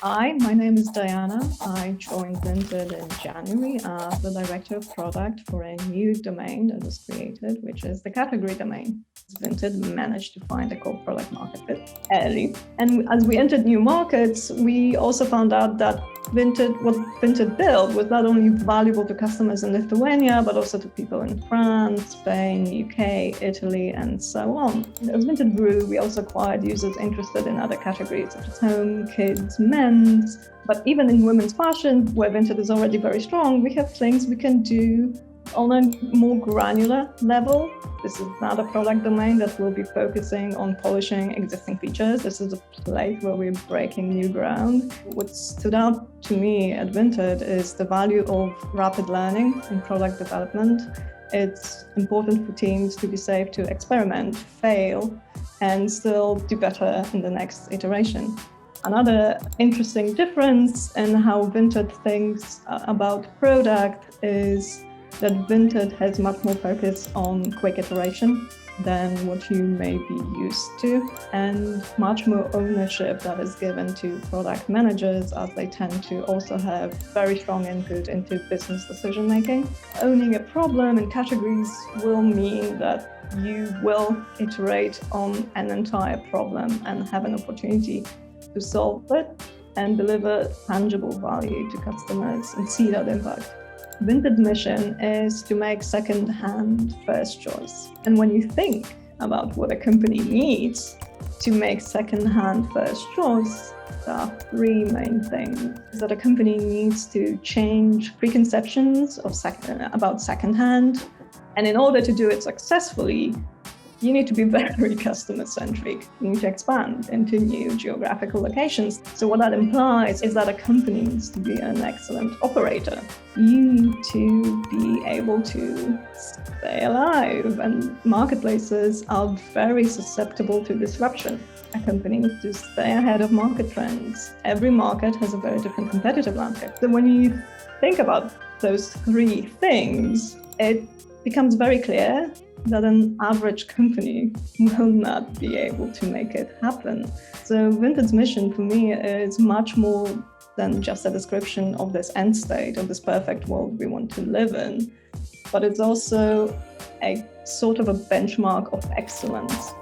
My name is Diana. I joined Vinted in January as the Director of Product for a new domain that was created, which is the category domain. Vinted managed to find a core product market fit early. And as we entered new markets, we also found out that what Vinted built was not only valuable to customers in Lithuania, but also to people in France, Spain, UK, Italy, and so on. As Vinted grew, we also acquired users interested in other categories such as home, kids, men's. But even in women's fashion, where Vinted is already very strong, we have things we can do on a more granular level. This is not a product domain that will be focusing on polishing existing features. This is a place where we're breaking new ground. What stood out to me at Vinted is the value of rapid learning in product development. It's important for teams to be safe to experiment, fail, and still do better in the next iteration. Another interesting difference in how Vinted thinks about product is that Vinted has much more focus on quick iteration than what you may be used to, and much more ownership that is given to product managers, as they tend to also have very strong input into business decision making. Owning a problem in categories will mean that you will iterate on an entire problem and have an opportunity to solve it and deliver tangible value to customers and see that impact. Vinted's mission is to make second-hand first choice. And when you think about what a company needs to make second-hand first choice, there are three main things. That a company needs to change preconceptions about second-hand. And in order to do it successfully, you need to be very customer-centric. You need to expand into new geographical locations. So what that implies is that a company needs to be an excellent operator. You need to be able to stay alive, and marketplaces are very susceptible to disruption. A company needs to stay ahead of market trends. Every market has a very different competitive landscape. So when you think about those three things, it becomes very clear that an average company will not be able to make it happen. So Vinted's mission for me is much more than just a description of this end state, of this perfect world we want to live in, but it's also a sort of a benchmark of excellence.